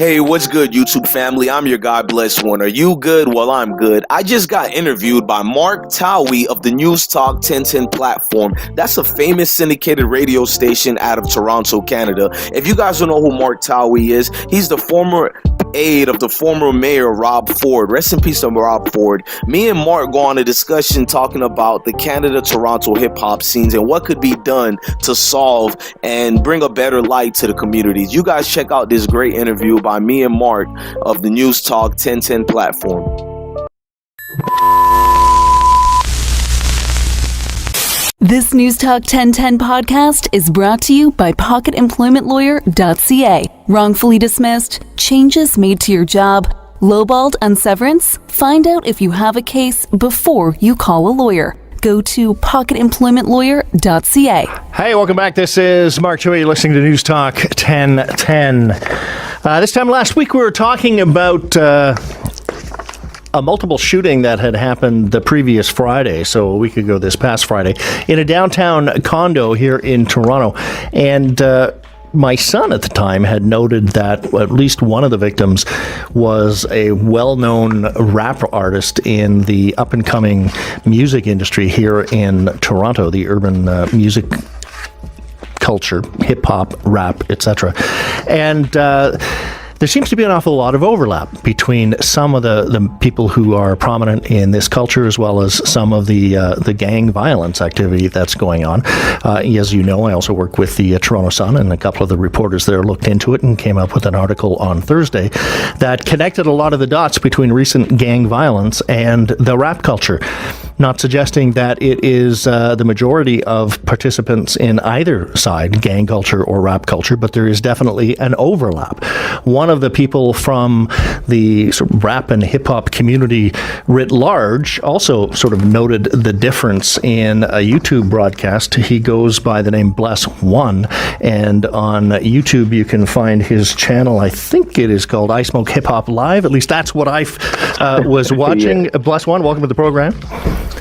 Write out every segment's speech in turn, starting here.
Hey, what's good, YouTube family? I'm your guy, Blessone. Are you good? Well, I'm good. I just got interviewed by Mark Towhey of the Newstalk 1010 platform. That's a famous syndicated radio station out of Toronto, Canada. If you guys don't know who Mark Towhey is, he's the former aide of the former mayor, Rob Ford. Rest in peace to Rob Ford. Me and Mark go on a discussion talking about the Canada-Toronto hip-hop scenes and what could be done to solve and bring a better light to the communities. You guys check out this great interview by me and Mark of the Newstalk 1010 platform. This Newstalk 1010 podcast is brought to you by PocketEmploymentLawyer.ca. Wrongfully dismissed? Changes made to your job? Lowballed on severance? Find out if you have a case before you call a lawyer. Go to PocketEmploymentLawyer.ca. Hey, welcome back. This is Mark Towhey. You're listening to Newstalk 1010. This time last week we were talking about a multiple shooting that had happened the previous Friday, so a week ago this past Friday, in a downtown condo here in Toronto. And my son at the time had noted that at least one of the victims was a well-known rap artist in the up-and-coming music industry here in Toronto, the urban music culture, hip-hop, rap, etc. And there seems to be an awful lot of overlap between some of the people who are prominent in this culture as well as some of the gang violence activity that's going on. As you know, I also work with the Toronto Sun, and a couple of the reporters there looked into it and came up with an article on Thursday that connected a lot of the dots between recent gang violence and the rap culture. Not suggesting that it is the majority of participants in either side, gang culture or rap culture, but there is definitely an overlap. One of the people from the sort of rap and hip-hop community writ large also sort of noted the difference in a YouTube broadcast. He goes by the name BlessOne, and on YouTube you can find his channel. I think it is called IsmokeHiphop Live. At least that's what I was watching. Yeah. BlessOne, welcome to the program.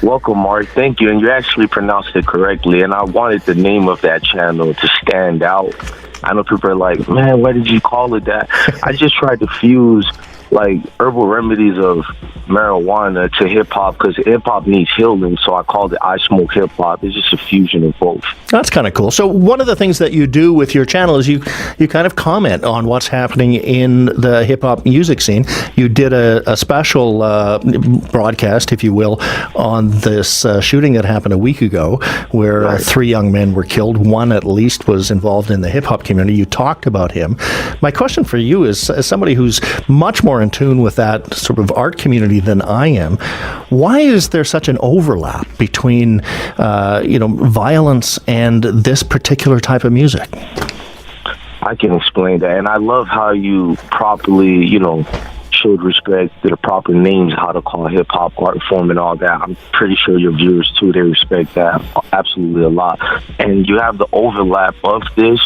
Welcome, Mark. Thank you. And you actually pronounced it correctly. And I wanted the name of that channel to stand out. I know people are like, man, why did you call it that? I just tried to fuse like herbal remedies of marijuana to hip-hop because hip-hop needs healing, so I called it I Smoke Hip-Hop. It's just a fusion of both. That's kind of cool. So one of the things that you do with your channel is you kind of comment on what's happening in the hip-hop music scene. You did a special broadcast, if you will, on this shooting that happened a week ago where 3 young men were killed. One at least was involved in the hip-hop community. You talked about him. My question for you is, as somebody who's much more in tune with that sort of art community than I am, why is there such an overlap between violence and this particular type of music? I can explain that, and I love how you properly, showed respect to the proper names, how to call hip-hop art form and all that. I'm pretty sure your viewers, too, they respect that absolutely a lot. And you have the overlap of this.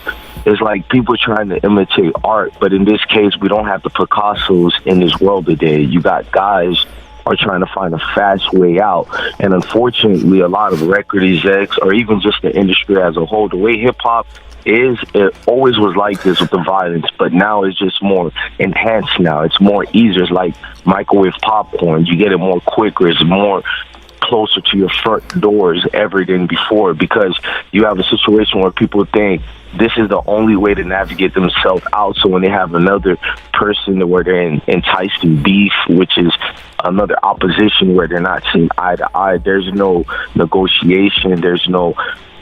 It's like people trying to imitate art, but in this case, we don't have the Picassos in this world today. You got guys are trying to find a fast way out. And unfortunately, a lot of record execs, or even just the industry as a whole, the way hip-hop is, it always was like this with the violence, but now it's just more enhanced now. It's more easier. It's like microwave popcorn. You get it more quicker. It's more closer to your front doors ever than before, because you have a situation where people think this is the only way to navigate themselves out. So when they have another person where they're enticed in beef, which is another opposition where they're not seeing eye to eye, there's no negotiation, there's no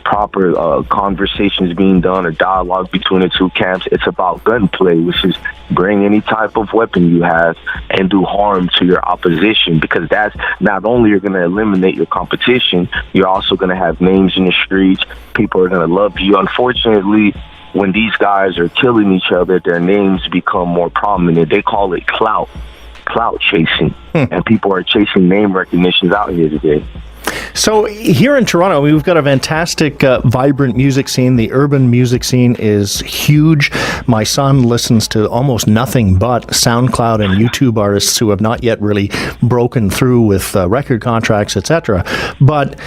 proper conversations being done or dialogue between the two camps. It's about gunplay, which is bring any type of weapon you have and do harm to your opposition, because that's not only you're going to eliminate your competition, you're also going to have names in the streets. People are going to love you. Unfortunately, when these guys are killing each other, their names become more prominent. They call it clout chasing, and people are chasing name recognitions out here today. So here in Toronto, we've got a fantastic, vibrant music scene. The urban music scene is huge. My son listens to almost nothing but SoundCloud and YouTube artists who have not yet really broken through with record contracts, etc. But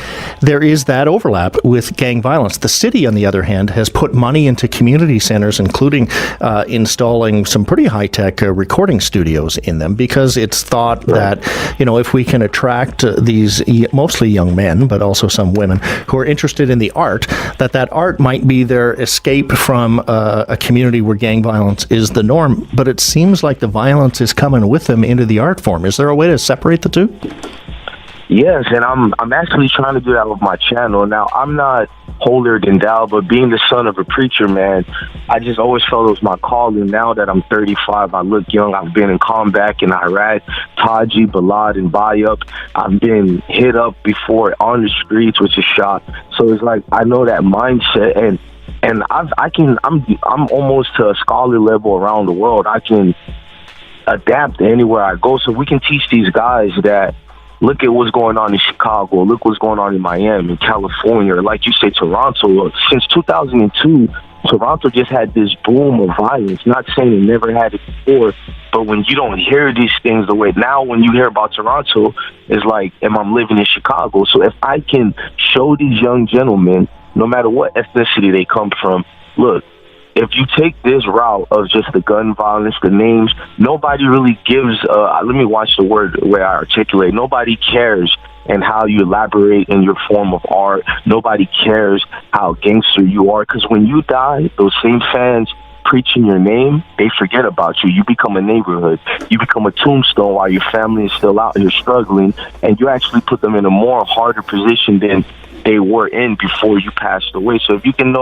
there is that overlap with gang violence. The city, on the other hand, has put money into community centers, including installing some pretty high-tech recording studios in them, because it's thought that, if we can attract these mostly young men, but also some women who are interested in the art, that art might be their escape from a community where gang violence is the norm. But it seems like the violence is coming with them into the art form. Is there a way to separate the two? Yes, and I'm actually trying to do that with my channel. Now, I'm not holier than thou, but being the son of a preacher, man, I just always felt it was my calling. Now that I'm 35, I look young. I've been in combat in Iraq, Taji, Balad, and Bayup. I've been hit up before on the streets, which is shot. So it's like I know that mindset, and I'm almost to a scholar level around the world. I can adapt anywhere I go, so we can teach these guys that. Look at what's going on in Chicago. Look what's going on in Miami, California, or like you say, Toronto. Since 2002, Toronto just had this boom of violence. Not saying it never had it before, but when you don't hear these things the way now, when you hear about Toronto, it's like, am I living in Chicago? So if I can show these young gentlemen, no matter what ethnicity they come from, look, if you take this route of just the gun violence, the names, nobody really gives, let me watch the word where I articulate, nobody cares and how you elaborate in your form of art. Nobody cares how gangster you are, because when you die, those same fans preaching your name, they forget about you. You become a neighborhood. You become a tombstone while your family is still out here struggling, and you actually put them in a more harder position than they were in before you passed away. So if you can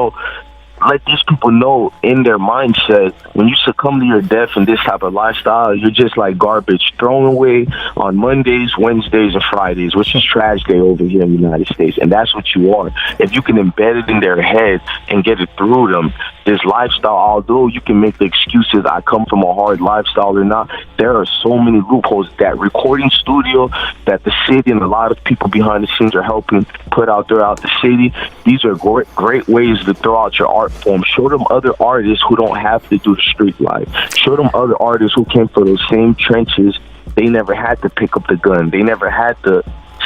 let these people know in their mindset, when you succumb to your death in this type of lifestyle, you're just like garbage thrown away on Mondays, Wednesdays, and Fridays, which is trash day over here in the United States. And that's what you are. If you can embed it in their head and get it through them, this lifestyle, although you can make the excuses, I come from a hard lifestyle or not, there are so many loopholes. That recording studio that the city and a lot of people behind the scenes are helping put out throughout the city, these are great ways to throw out your art form. Show them other artists who don't have to do the street life. Show them other artists who came from those same trenches. They never had to pick up the gun. They never had to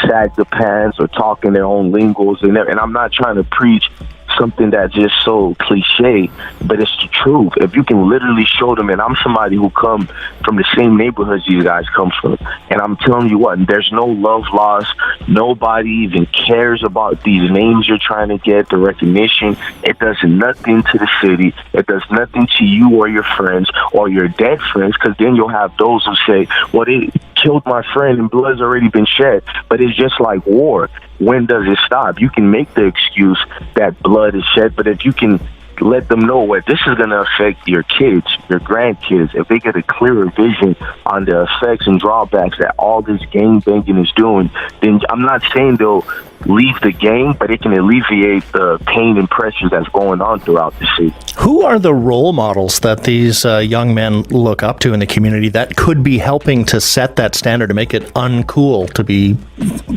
sag the pants or talk in their own lingos. And I'm not trying to preach something that's just so cliche, but it's the truth. If you can literally show them, and I'm somebody who come from the same neighborhoods you guys come from, and I'm telling you what, there's no love lost. Nobody even cares about these names you're trying to get, the recognition. It does nothing to the city. It does nothing to you or your friends or your dead friends, because then you'll have those who say, well, they killed my friend and blood's already been shed. But it's just like war. When does it stop? You can make the excuse that blood is shed, but if you can let them know what this is going to affect your kids, your grandkids, if they get a clearer vision on the effects and drawbacks that all this gang banging is doing, then I'm not saying they'll leave the gang, but it can alleviate the pain and pressure that's going on throughout the city. Who are the role models that these young men look up to in the community that could be helping to set that standard to make it uncool to be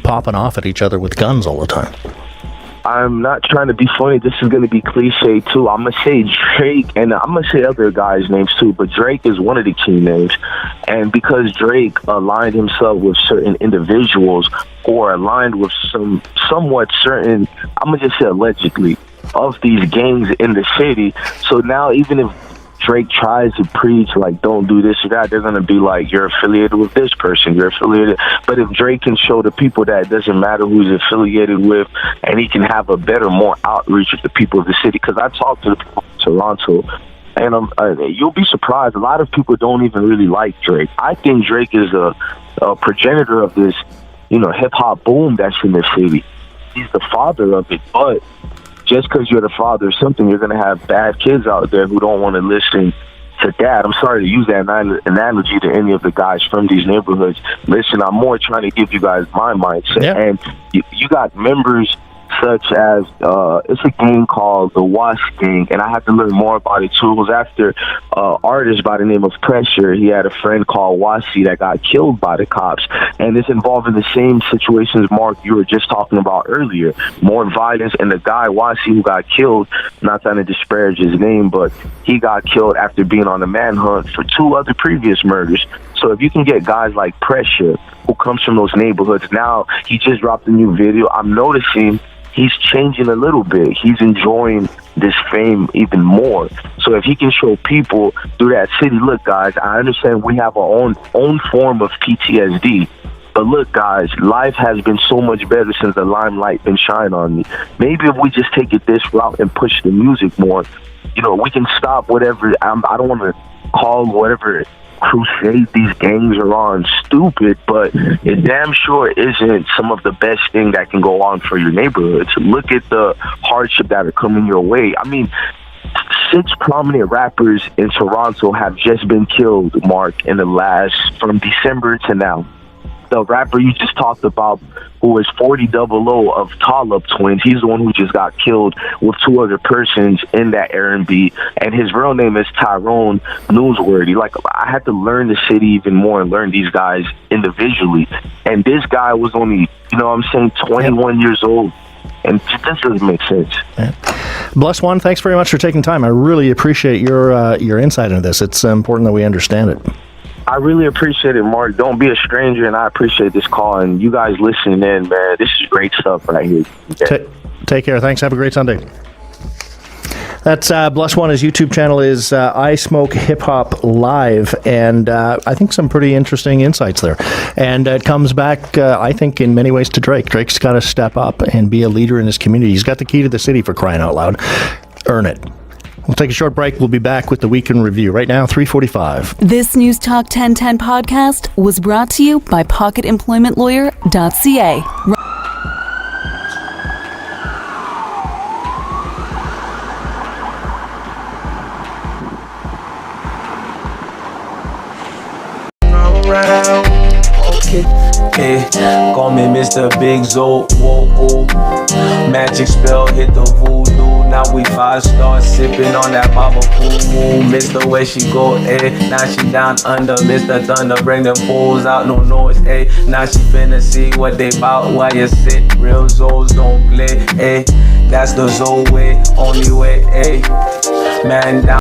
popping off at each other with guns all the time? I'm not trying to be funny. This is going to be cliche, too. I'm going to say Drake, and I'm going to say other guys' names, too, but Drake is one of the key names. And because Drake aligned himself with certain individuals or aligned with somewhat certain, I'm going to just say allegedly, of these gangs in the city. So now even if Drake tries to preach, like, don't do this or that, they're going to be like, you're affiliated with this person, you're affiliated. But if Drake can show the people that it doesn't matter who he's affiliated with, and he can have a better, more outreach with the people of the city, because I talked to the people of Toronto, and you'll be surprised, a lot of people don't even really like Drake. I think Drake is a progenitor of this, hip-hop boom that's in the city. He's the father of it, but just because you're the father of something, you're going to have bad kids out there who don't want to listen to dad. I'm sorry to use that analogy to any of the guys from these neighborhoods. Listen, I'm more trying to give you guys my mindset. Yeah. And you got members such as it's a gang called the Wash Gang, and I had to learn more about it too. It was after an artist by the name of Pressure. He had a friend called Wasi that got killed by the cops, and it's involving the same situations, Mark, you were just talking about earlier. More violence, and the guy Wasi who got killed, not trying to disparage his name, but he got killed after being on a manhunt for 2 other previous murders. So if you can get guys like Pressure, who comes from those neighborhoods, now he just dropped a new video. I'm noticing he's changing a little bit. He's enjoying this fame even more. So if he can show people through that city, look, guys, I understand we have our own form of PTSD. But look, guys, life has been so much better since the limelight been shined on me. Maybe if we just take it this route and push the music more, we can stop whatever. I don't want to call whatever crusade these gangs are on stupid, but it damn sure isn't some of the best thing that can go on for your neighborhoods. Look at the hardship that are coming your way. I mean, 6 prominent rappers in Toronto have just been killed, Mark, from December to now. The rapper you just talked about, who is 4000 of Talib Twins, he's the one who just got killed with 2 other persons in that R&B, and his real name is Tyrone Newsworthy. Like, I had to learn the city even more and learn these guys individually. And this guy was only, 21 years old. And this doesn't make sense. Yeah. BlessOne, thanks very much for taking time. I really appreciate your insight into this. It's important that we understand it. I really appreciate it, Mark. Don't be a stranger, and I appreciate this call. And you guys listening in, man, this is great stuff right here. Yeah. Take care. Thanks. Have a great Sunday. That's BlessOne. His YouTube channel is IsmokeHiphop Live, and I think some pretty interesting insights there. And it comes back, I think, in many ways to Drake. Drake's got to step up and be a leader in his community. He's got the key to the city, for crying out loud. Earn it. We'll take a short break. We'll be back with the Week in Review. Right now, 3:45. This Newstalk 1010 podcast was brought to you by PocketEmploymentLawyer.ca. Hey, call me Mr. Big Zo. Whoa, magic spell hit the voodoo. Now we 5-star sipping on that baba cool. Miss the way she go, now she down under. Mr. Thunder bring them poles out, no noise, now she finna see what they bout while you sit. Real Zos don't play, that's the Zo way, only way, man down.